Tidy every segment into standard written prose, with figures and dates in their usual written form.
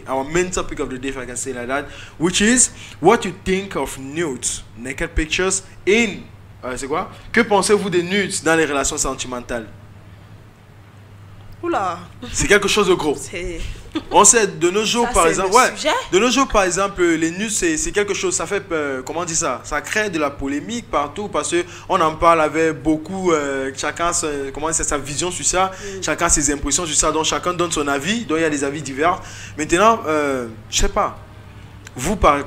day, our main topic of the day, if I can say like that, which is what you think of nudes, naked pictures in, c'est quoi? Que pensez-vous des nudes dans les relations sentimentales? Oula. C'est quelque chose de gros. On sait de nos jours, ça, par exemple, ouais, sujet? de nos jours, par exemple, les nudes, c'est quelque chose, ça fait, comment on dit ça? Ça crée de la polémique partout parce que on en parle avec beaucoup, chacun, comment c'est sa vision sur ça, chacun ses impressions sur ça, donc chacun donne son avis, donc il y a des avis divers. Maintenant, je sais pas, vous par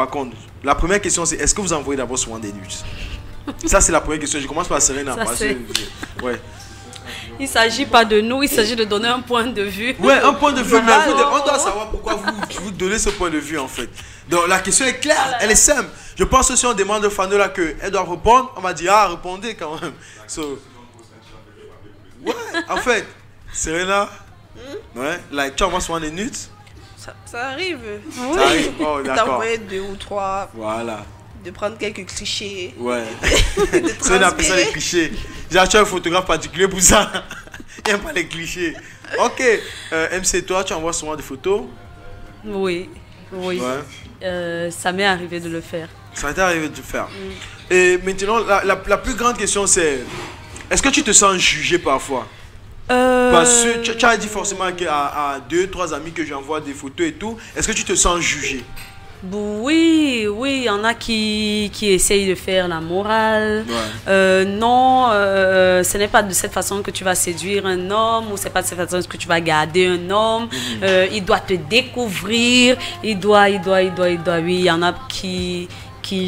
contre, la première question c'est est-ce que vous envoyez d'abord souvent des nudes? Ça c'est la première question, je commence par Serena. Ouais. Il ne s'agit pas de nous, il s'agit de donner un point de vue. Ouais, un point de vue, mais on doit savoir pourquoi vous donnez ce point de vue en fait. Donc la question est claire, elle est simple. Je pense que si on demande à Fanola qu'elle doit répondre, on va dire ah, répondez quand même. Ouais, en fait, Serena, ouais, like, tu envoies souvent des nudes? Ça arrive. Oui. Ça arrive, oh d'accord. D'envoyer 2 ou 3. Voilà. De prendre quelques clichés. Ouais. C'est appelle ça les clichés. J'ai acheté un photographe particulier pour ça. Il n'aime pas les clichés. Ok. MC, toi, tu envoies souvent des photos? Oui. Oui. Ouais. Ça m'est arrivé de le faire. Ça t'est arrivé de le faire. Et maintenant, la plus grande question, c'est est-ce que tu te sens jugé parfois? Parce que tu as dit forcément à 2-3 amis que j'envoie des photos et tout. Est-ce que tu te sens jugé? Oui, il y en a qui essayent de faire la morale. Ouais. Non, ce n'est pas de cette façon que tu vas séduire un homme, ou c'est pas de cette façon que tu vas garder un homme. Il doit te découvrir, oui, il y en a qui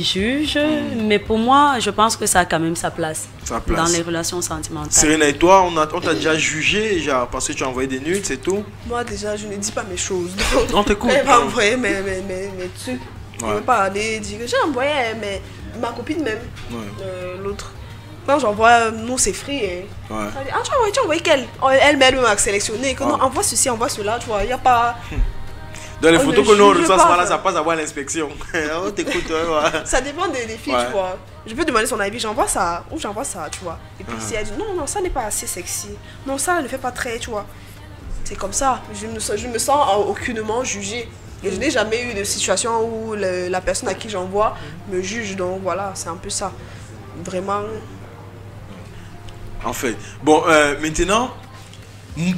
jugent, mais pour moi, je pense que ça a quand même sa place dans les relations sentimentales. Serena, et toi, on t'a déjà jugé genre, parce que tu as envoyé des nudes, c'est tout? Moi, déjà, je ne dis pas mes choses. Non, t'écoutes. Elle va envoyer mes trucs. Je ne veux pas aller dire que j'ai envoyé, mais ma copine même, l'autre. Quand j'envoie, nous, c'est free. Hein. Ouais. Elle dit, ah, tu as envoyé quelle? Elle-même a sélectionné. Que non, envoie ceci, envoie cela, tu vois, il n'y a pas... Dans les photos que nous on reçoit, ça passe à voir l'inspection. On t'écoute. Ça dépend des filles, tu vois. Je peux demander son avis, j'envoie ça ou j'envoie ça, tu vois. Et puis si elle dit non, ça n'est pas assez sexy. Non, ça ne fait pas très, tu vois. C'est comme ça. Je me sens aucunement jugée. Et je n'ai jamais eu de situation où la personne à qui j'envoie me juge. Donc voilà, c'est un peu ça. Vraiment. En fait. Bon, maintenant,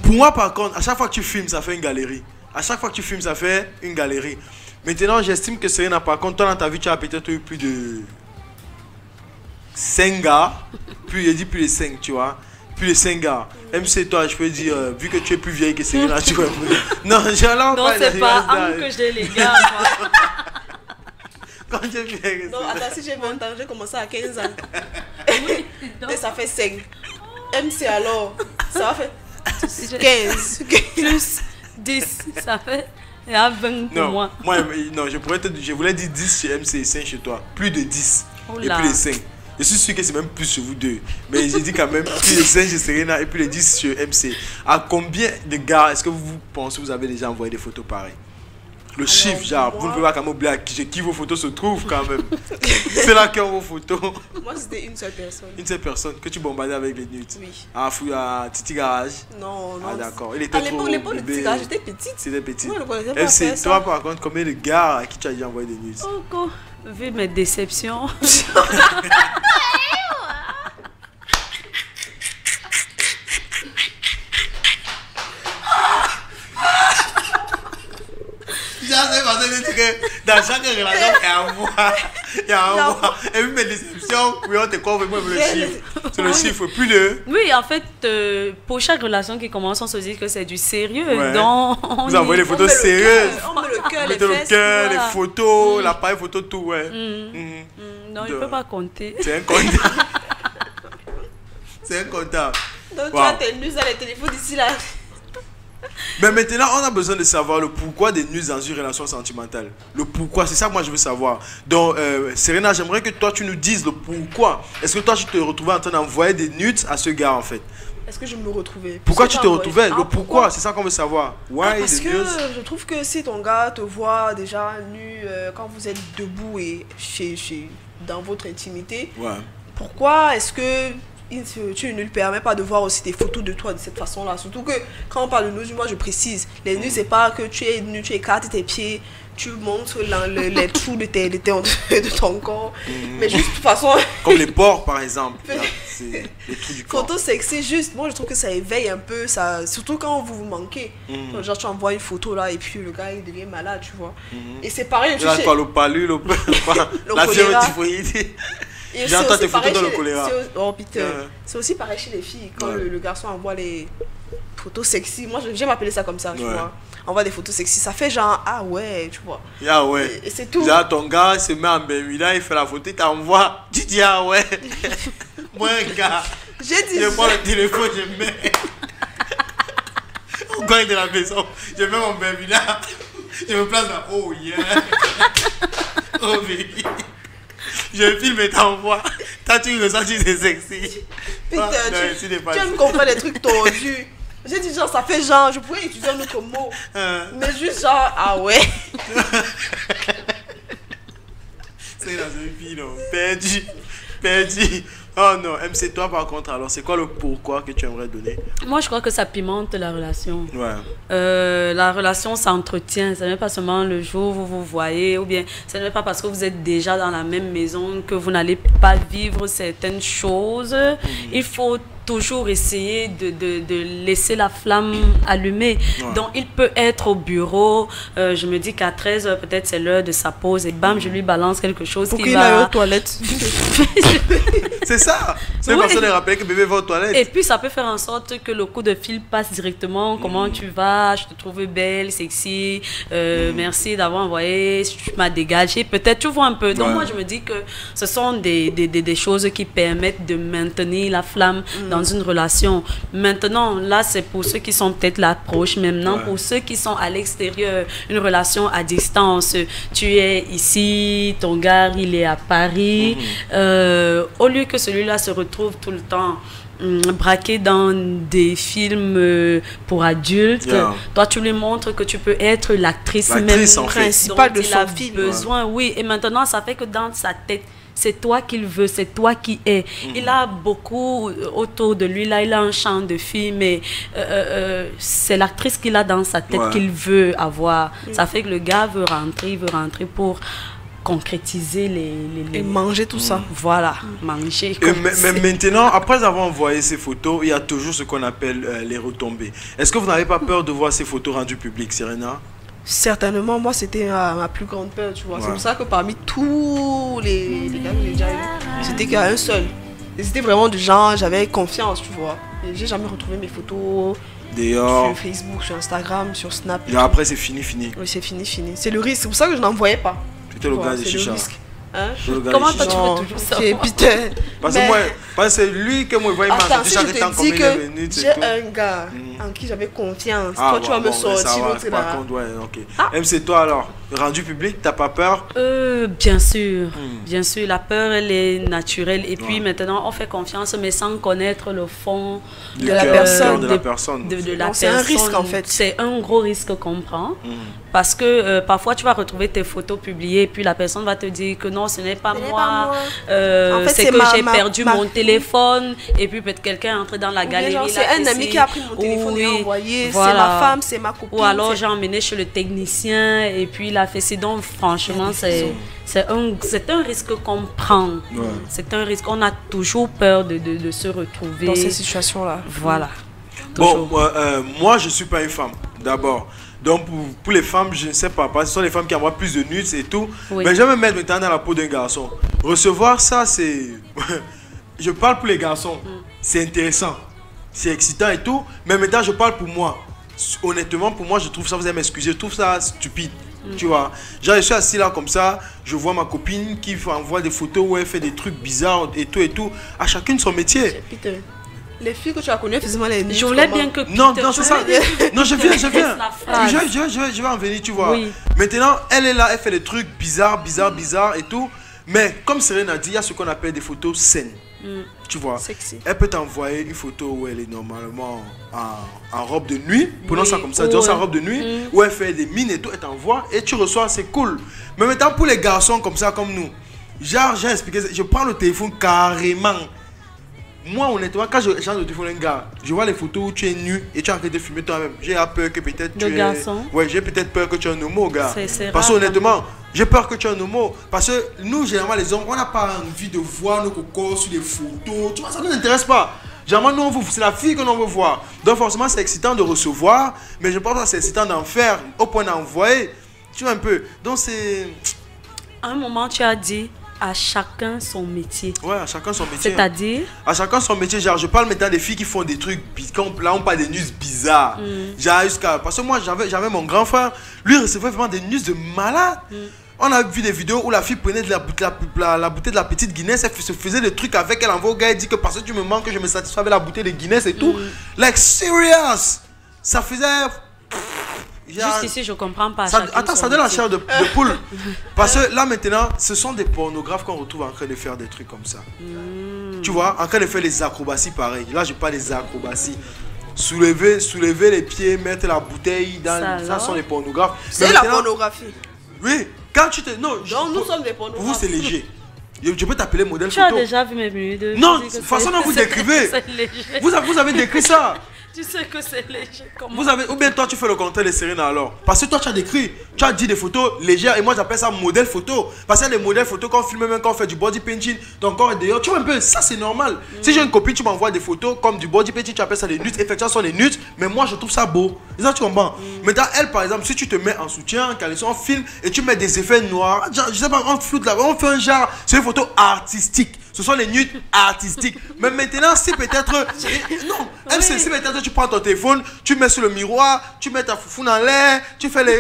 pour moi par contre, à chaque fois que tu filmes, ça fait une galerie. À chaque fois que tu filmes, ça fait une galerie. Maintenant, j'estime que Serena, par contre, toi dans ta vie, tu as peut-être eu plus de 5 gars. Puis il dit plus de 5, tu vois. Plus de 5 gars. Même si toi, je peux dire, vu que tu es plus vieille que Serena, tu vois. Non, c'est pas homme que j'ai les gars, moi. Quand j'ai vieille. Non, attends, si j'ai 20 ans, j'ai commencé à 15 ans. Et ça fait 5. MC alors, ça va faire 15. Plus 10, ça fait 20 pour moi. Non, je voulais dire 10 chez MC et 5 chez toi. Plus de 10 et plus de 5. Je suis sûr que c'est même plus chez vous deux. Mais j'ai dit quand même plus de 5 chez Serena et plus de 10 chez MC. À combien de gars est-ce que vous pensez que vous avez déjà envoyé des photos pareilles? Le chiffre, genre, vous ne pouvez pas quand même oublier qui vos photos se trouvent quand même. C'est là qu'on vos photos. Moi, c'était une seule personne. Une seule personne que tu bombardais avec les nudes? Oui. À Titi Garage? Non. Ah d'accord. À l'époque, le Titi Garage, j'étais petite. C'était petite. Moi, je ne connaissais pas ça. Toi, par contre, combien de gars à qui tu as déjà envoyé des nudes? Oh, vu mes déceptions. Dans chaque relation, il y a un mois. Et puis mes déceptions, oui, on te couvre le chiffre. C'est le chiffre, plus le... Oui, en fait, pour chaque relation qui commence, on se dit que c'est du sérieux. Ouais. Donc, vous envoyez des photos sérieuses. On met le cœur, le cœur, les photos, l'appareil photo, tout, ouais. Non, je ne peux pas compter. C'est incontable. C'est incontable. Donc, tu as tes nudes dans les téléphones d'ici là. Mais maintenant, on a besoin de savoir le pourquoi des nudes dans une relation sentimentale. Le pourquoi, c'est ça que moi je veux savoir. Donc, Serena, j'aimerais que toi tu nous dises le pourquoi. Est-ce que toi tu te retrouvais en train d'envoyer des nudes à ce gars en fait? Est-ce que je me retrouvais? Pourquoi tu te retrouvais? Le pourquoi, c'est ça qu'on veut savoir. Parce que je trouve que si ton gars te voit déjà nu quand vous êtes debout et dans votre intimité, pourquoi est-ce que tu ne lui permets pas de voir aussi des photos de toi de cette façon-là. Surtout que quand on parle de nus, moi je précise, les nus c'est pas que tu es nu, tu écartes tes pieds, tu montres les trous de ton corps, mais juste de toute façon... Comme les pores par exemple, c'est les trous du corps. Photo sexy, juste, moi je trouve que ça éveille un peu, ça, surtout quand vous vous manquez. Genre tu envoies une photo là et puis le gars il devient malade, tu vois. Et c'est pareil, tu sais... Le palu, la fièvre typhoïde. J'entends tes photos dans le choléra. Oh putain, c'est aussi pareil chez les filles, quand le garçon envoie les photos sexy, moi j'aime appeler ça comme ça, tu vois. Envoie des photos sexy, ça fait genre ah ouais, tu vois. Ah ouais. Et c'est tout. Genre ton gars se met en Bermuda, il fait la photo, il t'envoie, tu dis ah ouais. Moi un gars, je prends le téléphone, je mets au coin de la maison, je mets mon Bermuda, je me place là, oh yeah. Oh baby. Je filme et t'envoie. Toi tu ressens que c'est sexy. Putain, tu me comprends les trucs tordus. J'ai dit genre, ça fait genre, je pourrais utiliser un autre mot. Mais juste genre, ah ouais. C'est dans une fille, non. Perdu. Oh non, MC, toi par contre, alors c'est quoi le pourquoi que tu aimerais donner? Moi, je crois que ça pimente la relation. Ouais. La relation s'entretient. Ce n'est pas seulement le jour où vous vous voyez, ou bien ce n'est pas parce que vous êtes déjà dans la même maison que vous n'allez pas vivre certaines choses. Il faut toujours essayer de laisser la flamme allumée. Donc, il peut être au bureau. Je me dis qu'à 13h, peut-être c'est l'heure de sa pause. Et bam, je lui balance quelque chose pour qu'il aille aux toilettes. C'est ça. C'est pour ça de rappeler que bébé va aux toilettes. Et puis, ça peut faire en sorte que le coup de fil passe directement. Comment tu vas? Je te trouve belle, sexy. Merci d'avoir envoyé. Tu m'as dégagé. Peut-être, tu vois un peu. Donc, moi, je me dis que ce sont des choses qui permettent de maintenir la flamme dans une relation. Maintenant, là, c'est pour ceux qui sont peut-être là proches. Maintenant, pour ceux qui sont à l'extérieur, une relation à distance. Tu es ici, ton gars, il est à Paris. Au lieu que celui-là se retrouve tout le temps braqué dans des films pour adultes, toi tu lui montres que tu peux être l'actrice même principale de son film. Besoin, oui. Et maintenant, ça fait que dans sa tête, c'est toi qu'il veut, c'est toi qui es. Il a beaucoup autour de lui, là, il a un champ de filles, mais c'est l'actrice qu'il a dans sa tête qu'il veut avoir. Ça fait que le gars veut rentrer pour concrétiser et manger tout ça. Voilà, manger. Mais maintenant, après avoir envoyé ces photos, il y a toujours ce qu'on appelle les retombées. Est-ce que vous n'avez pas peur de voir ces photos rendues publiques, Serena? Certainement, moi c'était ma plus grande peur, tu vois. C'est pour ça que parmi tous les gars que j'ai déjà eu, c'était qu'il y a un seul. Et c'était vraiment du genre, j'avais confiance, tu vois. Et j'ai jamais retrouvé mes photos sur Facebook, sur Instagram, sur Snap. Et après c'est fini. Oui, c'est fini. C'est le risque, c'est pour ça que je n'en voyais pas. C'était le gars des chichas. Hein? Comment toi tu veux toujours ça? Putain. Parce que c'est lui que moi je vois chaque temps comme il est venu. J'ai un gars en qui j'avais confiance. Toi tu vas me sortir l'autre là. Par contre, ouais, ok. Même c'est toi alors, rendu public, t'as pas peur? Bien sûr. Bien sûr, la peur elle est naturelle. Et puis maintenant on fait confiance mais sans connaître le fond de la personne. C'est un risque en fait. C'est un gros risque qu'on prend. Parce que parfois tu vas retrouver tes photos publiées et puis la personne va te dire que non, ce n'est pas moi. En fait, c'est que j'ai perdu mon téléphone et puis peut-être quelqu'un est entré dans la galerie. C'est un ami qui a pris mon téléphone et envoyé. Voilà. C'est ma femme, c'est ma copine. Ou alors j'ai emmené chez le technicien et puis il a fait ça. Donc franchement, c'est un risque qu'on prend. C'est un risque. On a toujours peur de se retrouver dans ces situations-là. Voilà. Bon, moi je ne suis pas une femme, d'abord. Donc pour les femmes, je ne sais pas, parce que ce sont les femmes qui envoient plus de nudes et tout. Mais je vais me mettre maintenant dans la peau d'un garçon. Recevoir ça, c'est... je parle pour les garçons. C'est intéressant, c'est excitant et tout. Mais maintenant, je parle pour moi. Honnêtement, pour moi, je trouve ça, vous allez m'excuser, je trouve ça stupide. Tu vois, genre je suis assis là comme ça, je vois ma copine qui envoie des photos où elle fait des trucs bizarres et tout. À chacune son métier. Les filles que tu as connues, effectivement, les nudes. Je voulais bien que... Non, c'est ça. Non, je viens. Je vais en venir, tu vois. Maintenant, elle est là, elle fait des trucs bizarres et tout. Mais comme Serena a dit, il y a ce qu'on appelle des photos saines. Tu vois. Sexy. Elle peut t'envoyer une photo où elle est normalement en robe de nuit. Prenons ça comme ça, disons ça en robe de nuit. Où elle fait des mines et tout, elle t'envoie et tu reçois, c'est cool. Mais maintenant, pour les garçons comme ça, comme nous, genre, j'ai expliqué, je prends le téléphone carrément. moi, honnêtement, quand je change de téléphone un gars, je vois les photos où tu es nu et tu es en train de filmer toi-même. J'ai peur que peut-être tu es... garçon. Ouais, j'ai peut-être peur que tu es un homo, gars. Parce que rare, honnêtement, j'ai peur que tu es un homo. Parce que nous, généralement, les hommes, on n'a pas envie de voir nos cocos sur des photos. Tu vois, ça ne nous intéresse pas. Généralement, nous, c'est la fille que l'on veut voir. Donc, forcément, c'est excitant de recevoir, mais je pense que c'est excitant d'en faire au point d'envoyer. Tu vois un peu. Donc, c'est... À un moment, tu as dit à chacun son métier. Ouais, à chacun son métier. C'est-à-dire? À chacun son métier. Genre, je parle maintenant des filles qui font des trucs. Là, on parle des news bizarres. Genre, jusqu'à... Parce que moi, j'avais mon grand frère. Lui, il recevait vraiment des news de malade. On a vu des vidéos où la fille prenait la bouteille de la petite Guinness, elle se faisait des trucs avec elle, envoie au gars, elle dit que parce que tu me manques, je me satisfais avec la bouteille de Guinness et tout. Like, serious! Ça faisait... Juste ici, je comprends pas. Attends, ça donne la chair de poule. Parce que là, maintenant, ce sont des pornographes qu'on retrouve en train de faire des trucs comme ça. Tu vois, en train de faire les acrobaties pareil. Là, je parle des acrobaties. Soulever les pieds, mettre la bouteille dans... Ça sont les pornographes. C'est la pornographie. Oui. Quand tu te... Non, donc nous sommes des pornographes. Pour vous, c'est léger. Je peux t'appeler modèle photo. Tu as déjà vu mes vidéos. Non, de toute façon, vous décrivez. Vous avez décrit ça. Tu sais que c'est léger. Vous avez, ou bien toi, tu fais le contraire de Serena alors. Parce que toi, tu as décrit. Tu as dit des photos légères. Et moi, j'appelle ça modèle photo. Parce qu'il y a des modèles photos qu'on filme, même quand on fait du body painting. Ton corps est dehors. Tu vois un peu, ça, c'est normal. Si j'ai une copine, tu m'envoies des photos comme du body painting. Tu appelles ça des nudes. Effectivement, ce sont des nudes. Mais moi, je trouve ça beau. Et ça, tu comprends. Maintenant, elle, par exemple, si tu te mets en soutien, en caleçon, on filme et tu mets des effets noirs. Genre, je sais pas, on floute là. On fait un genre. C'est une photo artistique. Ce sont les nudes artistiques. Mais maintenant, si peut-être... Non, oui. Si peut-être tu prends ton téléphone, tu mets sur le miroir, tu mets ta foufoune en l'air, tu fais les...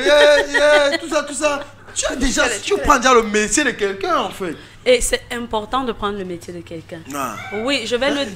tout ça. Tu prends déjà le métier de quelqu'un, en fait. Et c'est important de prendre le métier de quelqu'un. Oui, je vais le dire.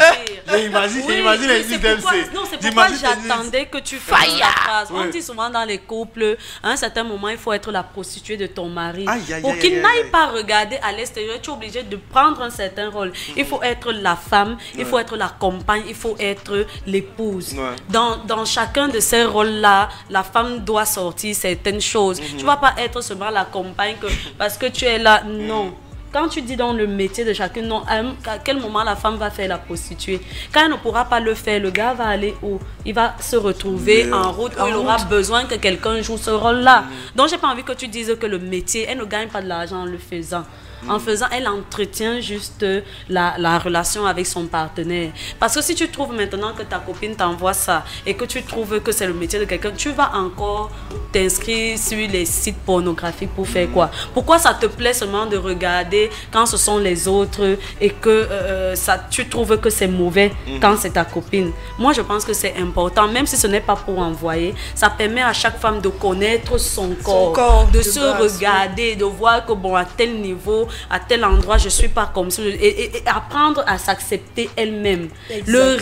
J'imagine les IDMC. Non, c'est pourquoi j'attendais que tu fasses la phrase. On dit souvent dans les couples, à un certain moment, il faut être la prostituée de ton mari. Pour qu'il n'aille pas regarder à l'extérieur, tu es obligé de prendre un certain rôle. Il faut être la femme, il faut être la compagne, il faut être l'épouse. Dans chacun de ces rôles-là, la femme doit sortir certaines choses. Tu ne vas pas être seulement la compagne parce que tu es là. Non. Quand tu dis dans le métier de chacun, non, à quel moment la femme va faire la prostituée? Quand elle ne pourra pas le faire, le gars va aller où? Il va se retrouver en route où il aura besoin que quelqu'un joue ce rôle-là. Donc, j'ai pas envie que tu dises que le métier, elle ne gagne pas de l'argent en le faisant. En faisant, elle entretient juste la relation avec son partenaire. Parce que si tu trouves maintenant que ta copine t'envoie ça et que tu trouves que c'est le métier de quelqu'un, tu vas encore t'inscrire sur les sites pornographiques pour faire quoi? Pourquoi ça te plaît seulement de regarder quand ce sont les autres et que tu trouves que c'est mauvais quand c'est ta copine? Moi, je pense que c'est important, même si ce n'est pas pour envoyer, ça permet à chaque femme de connaître son corps de se regarder, de voir que bon, à tel niveau, à tel endroit, je suis pas comme ça, et apprendre à s'accepter elle-même. Le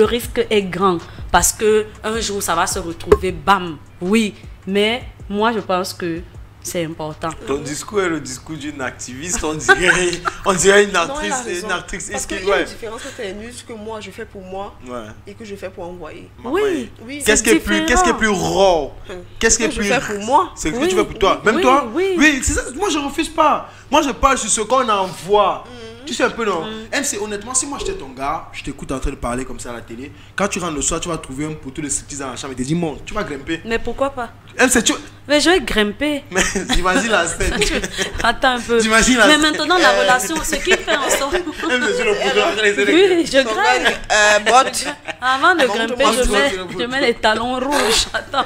risque est grand parce que un jour ça va se retrouver, bam, oui, mais moi je pense que c'est important. Ton discours est le discours d'une activiste, on dirait une actrice. Parce qu'il y a une différence entre les news que moi je fais pour moi et que je fais pour envoyer. Oui. Qu'est-ce qui est plus raw? Qu'est-ce qui est plus... je fais pour moi. C'est ce que tu fais pour toi. Même toi? Oui, c'est ça. Moi je refuse pas. Moi je parle sur ce qu'on envoie. Tu sais un peu, non? MC, honnêtement, si moi j'étais ton gars, je t'écoute en train de parler comme ça à la télé, quand tu rentres le soir, tu vas trouver un poteau de striptease dans la chambre et te dis, bon, tu vas grimper. Mais pourquoi pas? MC, Mais je vais grimper. Mais j'imagine la scène. Attends un peu. Mais maintenant, la relation, ce qui fait en sorte... Oui, je grimpe. Avant de grimper, je mets les talons rouges. Attends.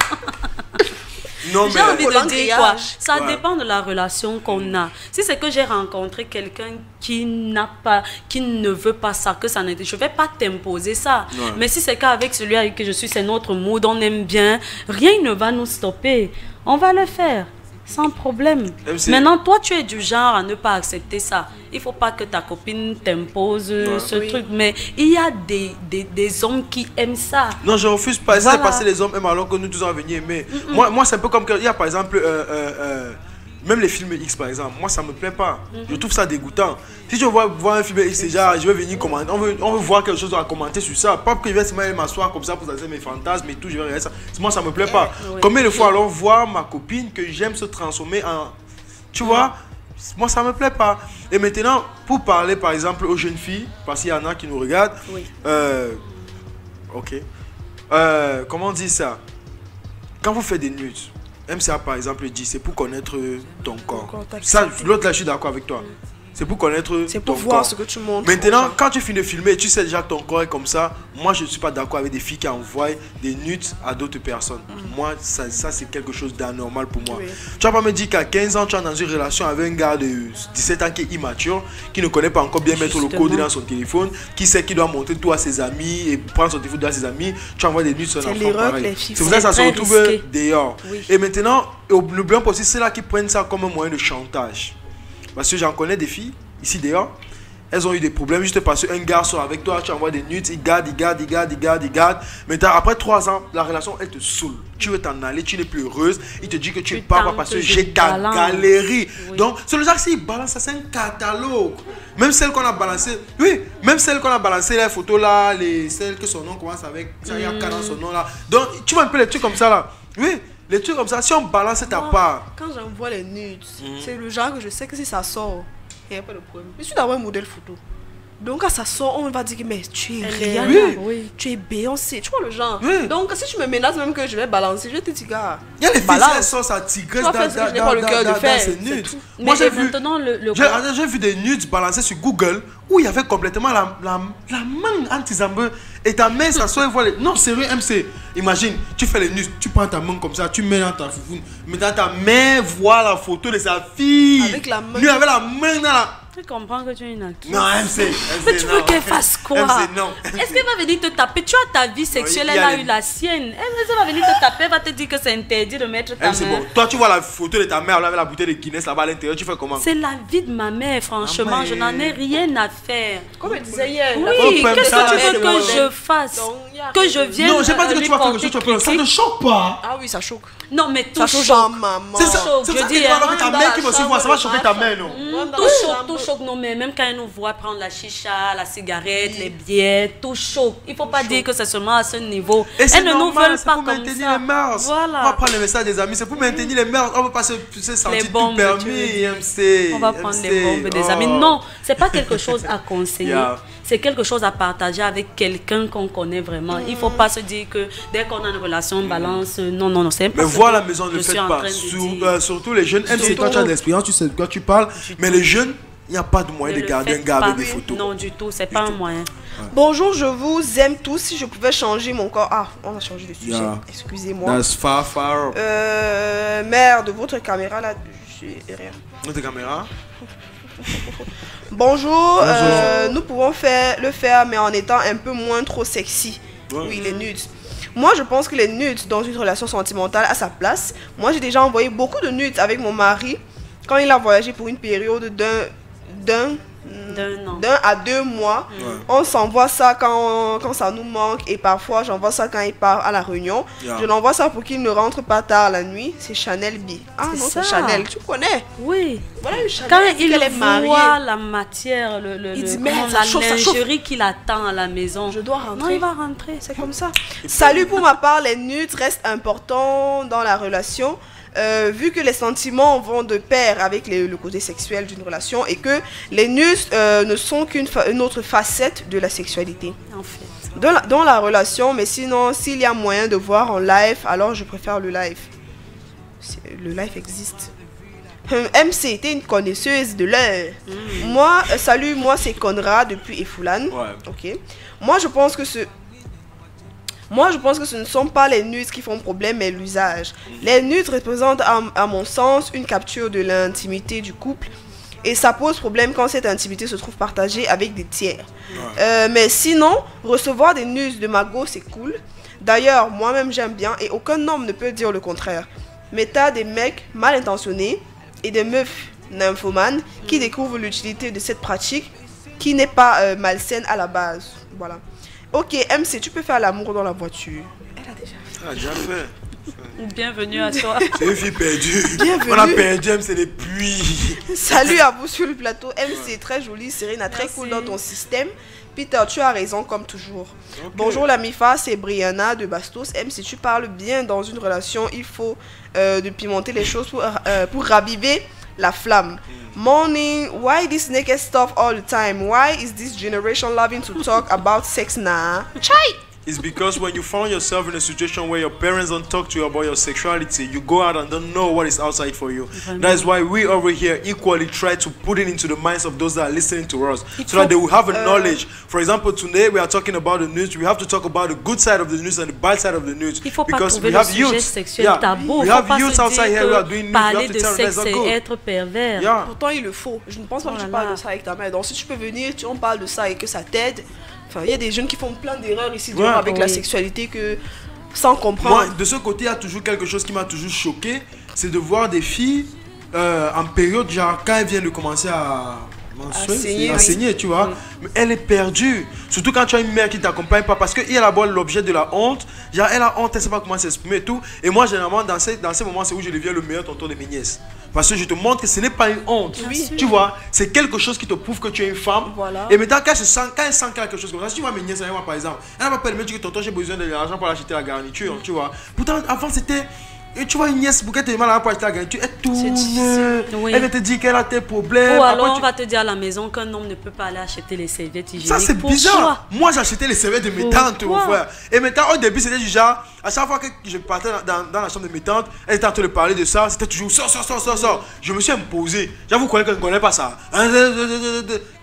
J'ai envie de dire quoi? Ça dépend de la relation qu'on a. Si c'est que j'ai rencontré quelqu'un qui ne veut pas ça, que ça n'était, je vais pas t'imposer ça. Mais si c'est qu'avec celui avec qui je suis, c'est notre mood, on aime bien, rien ne va nous stopper. On va le faire. Sans problème. Maintenant, toi, tu es du genre à ne pas accepter ça. Il ne faut pas que ta copine t'impose ce truc. Mais il y a des hommes qui aiment ça. Non, je refuse pas. Voilà. C'est parce que les hommes aiment alors que nous tous on venir aimer. Moi c'est un peu comme... Il y a par exemple... même les films X par exemple, moi ça me plaît pas. Je trouve ça dégoûtant. Si je vois un film X, c'est genre, je vais venir commenter, on veut voir quelque chose à commenter sur ça. Pas que je vais m'asseoir comme ça pour dire mes fantasmes et tout, je vais regarder ça. Moi ça me plaît pas. Combien de fois alors voir ma copine que j'aime se transformer en... Tu vois, moi, ça me plaît pas. Et maintenant, pour parler, par exemple, aux jeunes filles, parce qu'il y en a qui nous regardent. Oui. Ok. Comment on dit ça? Quand vous faites des nudes, MCA, par exemple, dit c'est pour connaître ton corps. Ça, l'autre là, je suis d'accord avec toi. C'est pour connaître ton corps. C'est pour voir ce que tu montres. Maintenant, quand tu finis de filmer et tu sais déjà que ton corps est comme ça, moi je ne suis pas d'accord avec des filles qui envoient des nudes à d'autres personnes. Moi, ça c'est quelque chose d'anormal pour moi. Oui. Tu vas pas me dire qu'à 15 ans, tu es dans une relation avec un gars de 17 ans qui est immature, qui ne connaît pas encore bien mettre le code dans son téléphone, qui sait qu'il doit montrer tout à ses amis et prendre son téléphone à ses amis. Tu envoies des nudes sur un enfant pareil. C'est pour ça que ça se retrouve dehors. Oui. Et maintenant, n'oublions pas aussi, c'est là qu'ils prennent ça comme un moyen de chantage. Parce que j'en connais des filles, ici d'ailleurs, elles ont eu des problèmes juste parce qu'un gars sort avec toi, tu envoies des nudes, il garde. Mais après 3 ans, la relation, elle te saoule. Tu veux t'en aller, tu n'es plus heureuse, il te dit que tu pars parce que j'ai galérie. Oui. Donc, c'est le genre que s'il balance ça, c'est un catalogue. Même celle qu'on a balancée, les photos là, celles que son nom commence avec, il y a 40 son nom là. Donc, tu vois un peu les trucs comme ça là. Oui. Les trucs comme ça, si on balance ta part. Quand j'envoie les nudes, c'est le genre que je sais que si ça sort, il n'y a pas de problème. Je suis d'avoir un modèle photo. Donc quand ça sort, on va dire que mais tu es Rihanna, tu es Beyoncé, tu vois le genre. Oui. Donc si tu me menaces même que je vais balancer, je te dis gars. Il y a les filles qui sortent sa tigresse dans ses nudes. Moi j'ai vu, j'ai vu des nudes balancées sur Google où il y avait complètement la main anti-zambeux et ta main ça sort et voilà. Non sérieux MC, imagine, tu fais les nudes, tu prends ta main comme ça, tu mets dans ta foufoune, mais dans ta main voit la photo de sa fille. Avec la main. Lui avec la main dans la... Je comprends que tu es une actrice. Non, MC. Mais tu veux qu'elle fasse quoi? MC, non. Est-ce qu'elle va venir te taper? Tu as ta vie sexuelle, elle a eu la sienne. Elle va venir te taper, elle va te dire que c'est interdit de mettre ta main. Bon. Toi, tu vois la photo de ta mère avec la bouteille de Guinness là-bas à l'intérieur, tu fais comment? C'est la vie de ma mère, franchement. Je n'en ai rien à faire. Comme elle disait hier. Oui, qu'est-ce que tu veux que je fasse? Que je vienne. Non, j'ai pas dit que tu vas faire quelque chose, tu vas. Ça ne choque pas. Ah oui, ça choque. Non, mais tout choque. Maman. C'est ça. Je dis, ta mère qui va se voir, ça va choquer ta mère, non? Tout choque, non, mais même quand elle nous voit prendre la chicha, la cigarette, les bières, tout choque. Il ne faut pas dire que c'est seulement à ce niveau. Elles ne nous veulent pas comme ça. C'est pour maintenir les mœurs. Voilà. On va prendre les messages des amis, c'est pour maintenir les mœurs. On ne va pas se sentir tout permis, MC. On va prendre les bombes des amis. Non, ce n'est pas quelque chose à conseiller. C'est quelque chose à partager avec quelqu'un qu'on connaît vraiment. Il ne faut pas se dire que dès qu'on a une relation, on balance. Non, c'est impossible. Mais voilà, maison, ne faites pas. Surtout les jeunes. MC, toi, tu as de l'expérience, tu sais de quoi tu parles. Mais les jeunes, il n'y a pas de moyen de garder un gars avec des photos. Non, du tout, c'est pas un moyen. Bonjour, je vous aime tous. Si je pouvais changer mon corps. Ah, on a changé de sujet. Excusez-moi. That's far. Merde, votre caméra là, j'ai rien. Notre caméra? Bonjour. Nous pouvons le faire, mais en étant un peu moins trop sexy. Ouais. Oui, les nudes. Moi, je pense que les nudes dans une relation sentimentale a sa place. Moi, j'ai déjà envoyé beaucoup de nudes avec mon mari quand il a voyagé pour une période d'un à 2 mois. Ouais. On s'envoie ça quand ça nous manque et parfois j'envoie ça quand il part à la réunion. Je l'envoie ça pour qu'il ne rentre pas tard la nuit. C'est Chanel B. Ah non, c'est Chanel. Tu connais? Oui. Voilà une Chanel. Quand il voit la matière, il dit, la lingerie qu'il attend à la maison. Je dois rentrer. Non, il va rentrer. C'est comme ça. Salut, pour ma part, les nudes restent importants dans la relation. Vu que les sentiments vont de pair avec le côté sexuel d'une relation et que les nudes ne sont qu'une autre facette de la sexualité. En fait. Dans la relation, mais sinon, s'il y a moyen de voir en live, alors je préfère le live. Le live existe. MC, t'es une connaisseuse de l'heure. Moi, salut, moi c'est Conrad depuis Efoulan. Ouais. Ok. Moi, je pense que ce ne sont pas les nudes qui font problème, mais l'usage. Les nudes représentent, à mon sens, une capture de l'intimité du couple. Et ça pose problème quand cette intimité se trouve partagée avec des tiers. Ouais. Mais sinon, recevoir des nudes de Mago, c'est cool. D'ailleurs, moi-même, j'aime bien et aucun homme ne peut dire le contraire. Mais t'as des mecs mal intentionnés et des meufs nymphomanes qui découvrent l'utilité de cette pratique qui n'est pas malsaine à la base. Voilà. Ok, MC, tu peux faire l'amour dans la voiture. Elle a déjà fait. Elle a déjà fait. Bienvenue à toi. C'est une fille perdue. Bienvenue. On a perdu MC les puits. Salut à vous sur le plateau. MC, très jolie, Serena, très cool dans ton système. Peter, tu as raison comme toujours. Okay. Bonjour la Mifa, c'est Brianna de Bastos. MC, tu parles bien dans une relation. Il faut de pimenter les choses pour raviver la flamme. Morning, why this naked stuff all the time? Why is this generation loving to talk about sex now? Chai! It's because when you find yourself in a situation where your parents don't talk to you about your sexuality, you go out and don't know what is outside for you. That is why we over here equally try to put it into the minds of those that are listening to us, so that they will have a knowledge. For example, today we are talking about the news. We have to talk about the good side of the news and the bad side of the news. Because we have youth. We have youth outside here who are doing news. Parler de sexe, c'est être pervers. Yeah. Pourtant, il le faut. Je ne pense pas que tu parles de ça avec ta mère. Donc, si tu peux venir, on parle de ça et que ça t'aide. Enfin, il y a des jeunes qui font plein d'erreurs ici avec la sexualité que sans comprendre. Moi, de ce côté, il y a toujours quelque chose qui m'a toujours choqué, c'est de voir des filles en période, genre quand elles viennent de commencer à saigner, tu vois. Mais elle est perdue. Surtout quand tu as une mère qui t'accompagne pas, parce qu'elle a d'abord l'objet de la honte. Genre, elle a honte, elle sait pas comment s'exprimer et tout. Et moi, généralement, dans ces moments, c'est où je deviens le meilleur tonton de mes nièces. Parce que je te montre que ce n'est pas une honte. Tu vois, c'est quelque chose qui te prouve que tu es une femme. Voilà. Et maintenant, quand elle sent quelque chose comme ça, si tu vois mes nièces, par exemple, elle va pas me dire que tonton, j'ai besoin de l'argent pour acheter la garniture, tu vois. Pourtant, avant, c'était. Et tu vois une nièce, pour qu'elle te demande pour acheter la garniture, elle tourne. Elle te dit qu'elle a tes problèmes. Ou alors on va te dire à la maison qu'un homme ne peut pas aller acheter les serviettes hygiéniques. Ça c'est bizarre. Moi j'achetais les serviettes de mes tantes, mon frère. Et maintenant au début c'était du genre, à chaque fois que je partais dans la chambre de mes tantes, elle était en train de parler de ça, c'était toujours sors. Je me suis imposé. J'avoue qu'elle ne connaît pas ça.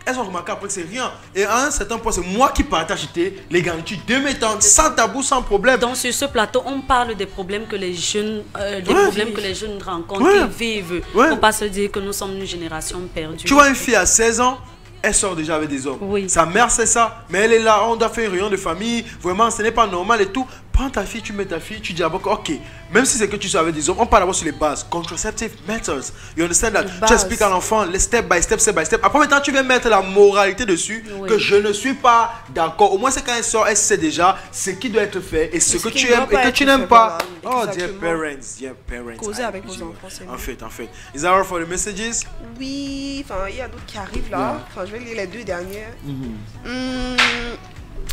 Elles ont remarqué après que c'est rien. Et à un certain point, c'est moi qui partais acheter les garnitures de mes tantes, sans tabou, sans problème. Donc sur ce plateau, on parle des problèmes que les jeunes, que les jeunes rencontrent et vivent. On ne pas se dire que nous sommes une génération perdue. Tu vois une fille à 16 ans, elle sort déjà avec des hommes. Sa mère c'est ça, mais elle est là, on doit faire une réunion de famille, vraiment ce n'est pas normal et tout. Prends ta fille, tu mets ta fille, tu dis d'abord ok, même si c'est que tu sors avec des hommes, on parle d'abord sur les bases. Contraceptive methods, you understand that? Tu expliques à l'enfant, les step by step. Après maintenant tu viens mettre la moralité dessus, que je ne suis pas d'accord. Au moins c'est quand elle sort, elle sait déjà ce qui doit être fait et ce que tu aimes et que tu n'aimes pas. Oh dear parents. Causer avec vos enfants, c'est En fait. Is that all for the messages? Oui, enfin il y a d'autres qui arrivent là. Enfin je vais lire les deux dernières.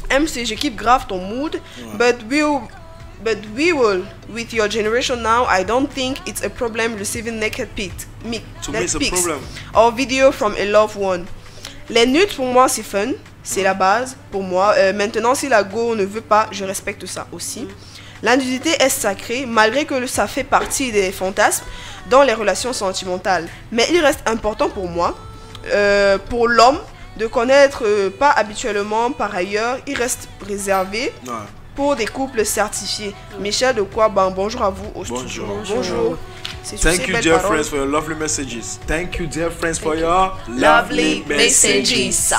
MC, je kiffe grave ton mood, but we will, with your generation now, I don't think it's a problem receiving naked pics or video from a loved one. Les nudes pour moi c'est fun, c'est la base pour moi. Maintenant si la go ne veut pas, je respecte ça aussi. La nudité est sacrée, malgré que ça fait partie des fantasmes dans les relations sentimentales. Mais il reste important pour moi, pour l'homme, de connaître pas habituellement. Par ailleurs, il reste réservé pour des couples certifiés. Michel de quoi, bonjour à vous au studio. Bonjour. Thank you, dear friends, for your lovely messages. Thank you, dear friends, for your lovely messages.